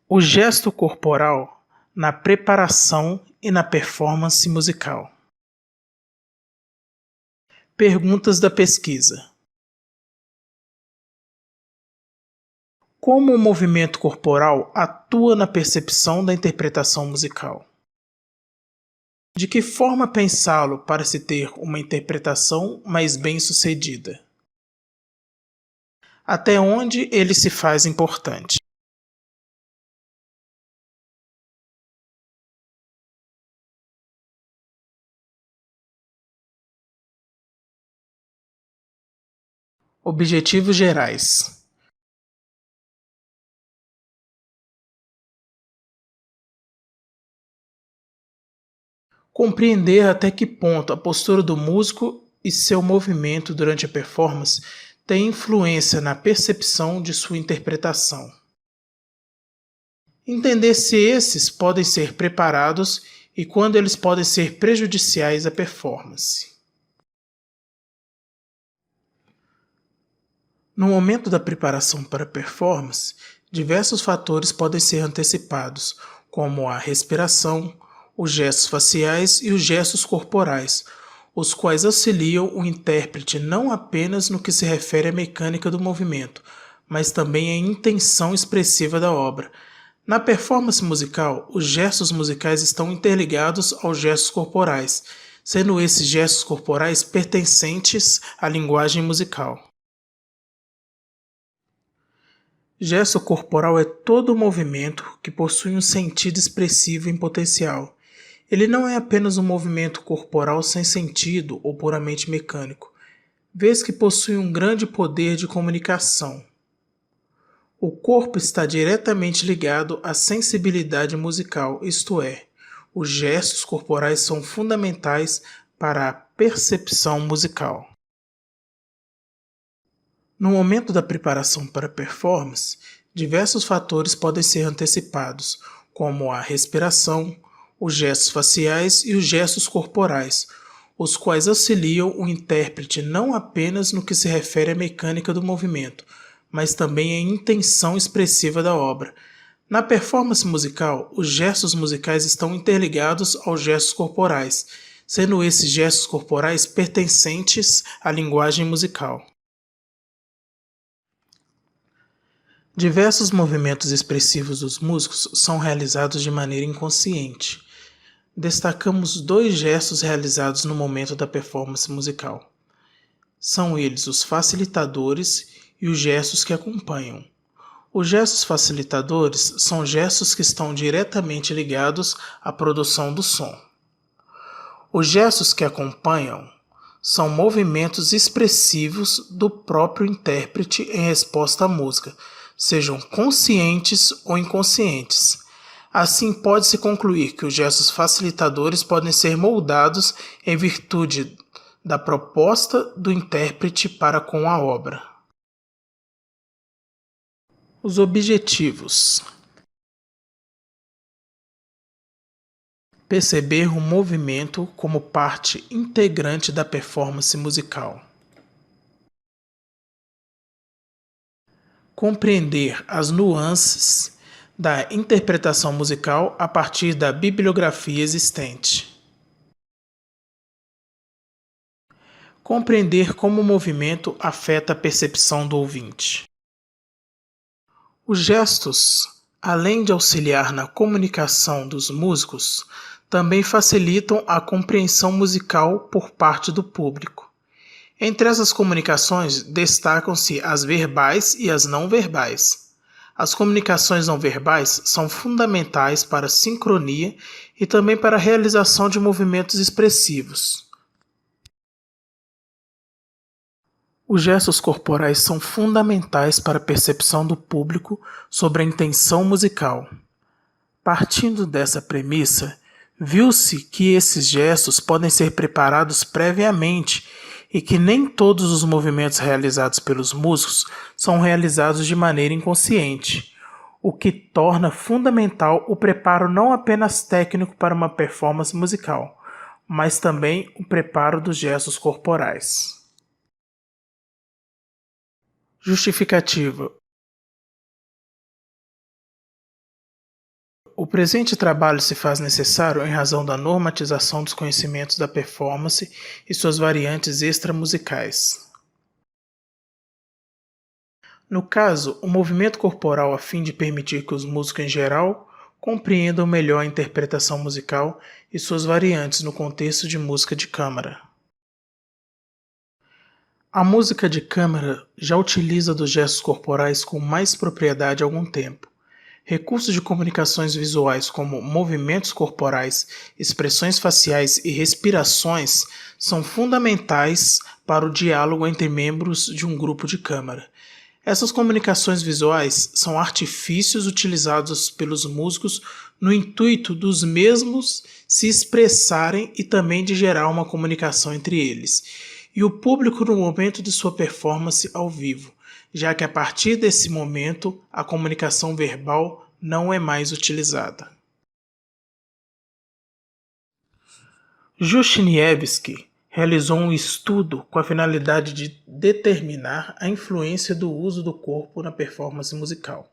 O gesto corporal na preparação e na performance musical. Perguntas da pesquisa. Como o movimento corporal atua na percepção da interpretação musical? De que forma pensá-lo para se ter uma interpretação mais bem-sucedida? Até onde ele se faz importante? Objetivos gerais. Compreender até que ponto a postura do músico e seu movimento durante a performance tem influência na percepção de sua interpretação. Entender se esses podem ser preparados e quando eles podem ser prejudiciais à performance. No momento da preparação para a performance, diversos fatores podem ser antecipados, como a respiração, os gestos faciais e os gestos corporais, os quais auxiliam o intérprete não apenas no que se refere à mecânica do movimento, mas também à intenção expressiva da obra. Na performance musical, os gestos musicais estão interligados aos gestos corporais, sendo esses gestos corporais pertencentes à linguagem musical. Gesto corporal é todo movimento que possui um sentido expressivo em potencial. Ele não é apenas um movimento corporal sem sentido ou puramente mecânico, vez que possui um grande poder de comunicação. O corpo está diretamente ligado à sensibilidade musical, isto é, os gestos corporais são fundamentais para a percepção musical. No momento da preparação para a performance, diversos fatores podem ser antecipados, como a respiração, os gestos faciais e os gestos corporais, os quais auxiliam o intérprete não apenas no que se refere à mecânica do movimento, mas também à intenção expressiva da obra. Na performance musical, os gestos musicais estão interligados aos gestos corporais, sendo esses gestos corporais pertencentes à linguagem musical. Diversos movimentos expressivos dos músicos são realizados de maneira inconsciente. Destacamos dois gestos realizados no momento da performance musical. São eles os facilitadores e os gestos que acompanham. Os gestos facilitadores são gestos que estão diretamente ligados à produção do som. Os gestos que acompanham são movimentos expressivos do próprio intérprete em resposta à música, sejam conscientes ou inconscientes. Assim, pode-se concluir que os gestos facilitadores podem ser moldados em virtude da proposta do intérprete para com a obra. Os objetivos. Perceber o movimento como parte integrante da performance musical. Compreender as nuances da interpretação musical a partir da bibliografia existente. Compreender como o movimento afeta a percepção do ouvinte. Os gestos, além de auxiliar na comunicação dos músicos, também facilitam a compreensão musical por parte do público. Entre essas comunicações, destacam-se as verbais e as não verbais. As comunicações não verbais são fundamentais para a sincronia e também para a realização de movimentos expressivos. Os gestos corporais são fundamentais para a percepção do público sobre a intenção musical. Partindo dessa premissa, viu-se que esses gestos podem ser preparados previamente e que nem todos os movimentos realizados pelos músicos são realizados de maneira inconsciente, o que torna fundamental o preparo não apenas técnico para uma performance musical, mas também o preparo dos gestos corporais. Justificativa. O presente trabalho se faz necessário em razão da normatização dos conhecimentos da performance e suas variantes extramusicais. No caso, o movimento corporal a fim de permitir que os músicos em geral compreendam melhor a interpretação musical e suas variantes no contexto de música de câmara. A música de câmara já utiliza dos gestos corporais com mais propriedade há algum tempo. Recursos de comunicações visuais como movimentos corporais, expressões faciais e respirações são fundamentais para o diálogo entre membros de um grupo de câmara. Essas comunicações visuais são artifícios utilizados pelos músicos no intuito dos mesmos se expressarem e também de gerar uma comunicação entre eles e o público no momento de sua performance ao vivo, já que a partir desse momento a comunicação verbal não é mais utilizada. Jushnievsky realizou um estudo com a finalidade de determinar a influência do uso do corpo na performance musical.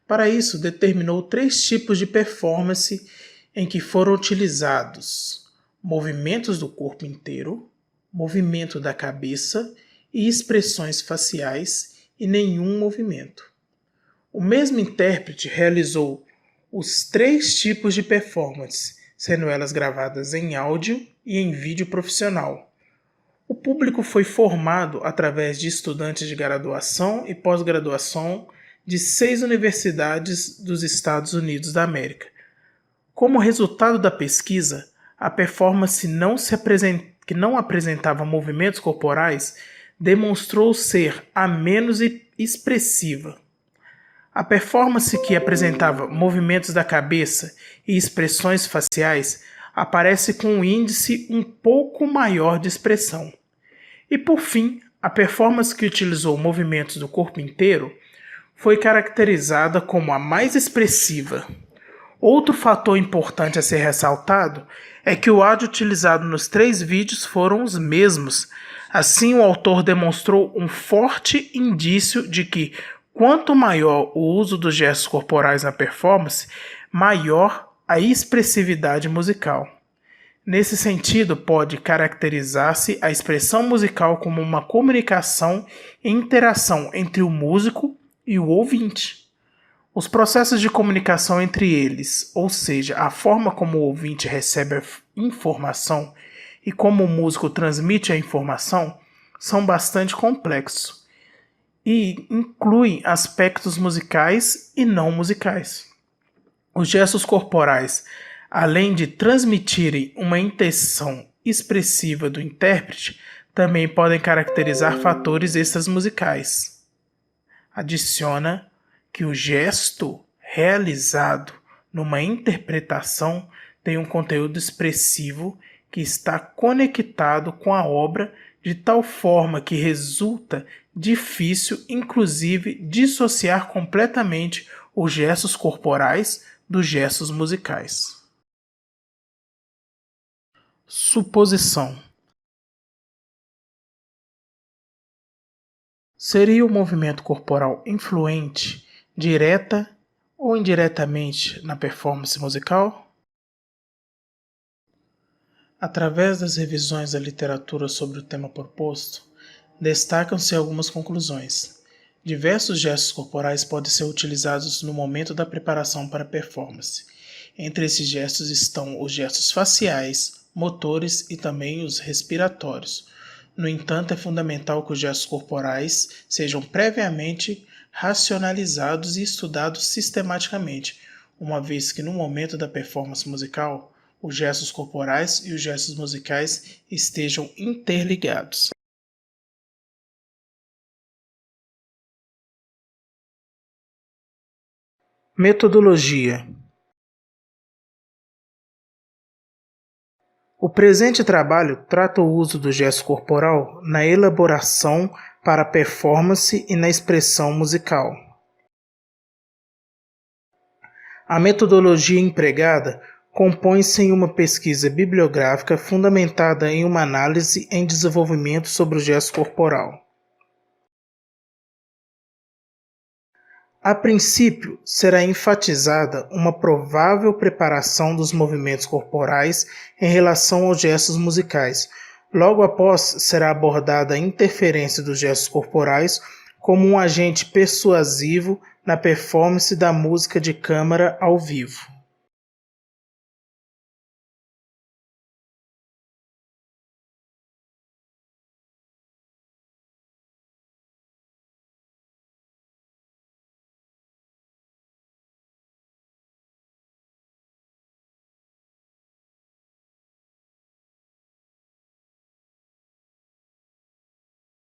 Para isso, determinou 3 tipos de performance em que foram utilizados movimentos do corpo inteiro, movimento da cabeça e expressões faciais e nenhum movimento. O mesmo intérprete realizou os 3 tipos de performance, sendo elas gravadas em áudio e em vídeo profissional. O público foi formado através de estudantes de graduação e pós-graduação de 6 universidades dos Estados Unidos da América. Como resultado da pesquisa, a performance que não apresentava movimentos corporais demonstrou ser a menos expressiva. A performance que apresentava movimentos da cabeça e expressões faciais aparece com um índice um pouco maior de expressão. E por fim, a performance que utilizou movimentos do corpo inteiro foi caracterizada como a mais expressiva. Outro fator importante a ser ressaltado é que o áudio utilizado nos 3 vídeos foram os mesmos. Assim, o autor demonstrou um forte indício de que quanto maior o uso dos gestos corporais na performance, maior a expressividade musical. Nesse sentido, pode caracterizar-se a expressão musical como uma comunicação e interação entre o músico e o ouvinte. Os processos de comunicação entre eles, ou seja, a forma como o ouvinte recebe a informação e como o músico transmite a informação, são bastante complexos e incluem aspectos musicais e não musicais. Os gestos corporais, além de transmitirem uma intenção expressiva do intérprete, também podem caracterizar fatores extramusicais. Adiciona que o gesto realizado numa interpretação tem um conteúdo expressivo que está conectado com a obra de tal forma que resulta difícil, inclusive, dissociar completamente os gestos corporais dos gestos musicais. Suposição. Seria o movimento corporal influente, direta ou indiretamente, na performance musical? Através das revisões da literatura sobre o tema proposto, destacam-se algumas conclusões. Diversos gestos corporais podem ser utilizados no momento da preparação para a performance. Entre esses gestos estão os gestos faciais, motores e também os respiratórios. No entanto, é fundamental que os gestos corporais sejam previamente racionalizados e estudados sistematicamente, uma vez que no momento da performance musical, os gestos corporais e os gestos musicais estejam interligados. Metodologia. O presente trabalho trata o uso do gesto corporal na elaboração para a performance e na expressão musical. A metodologia empregada compõe-se em uma pesquisa bibliográfica fundamentada em uma análise em desenvolvimento sobre o gesto corporal. A princípio, será enfatizada uma provável preparação dos movimentos corporais em relação aos gestos musicais. Logo após, será abordada a interferência dos gestos corporais como um agente persuasivo na performance da música de câmara ao vivo.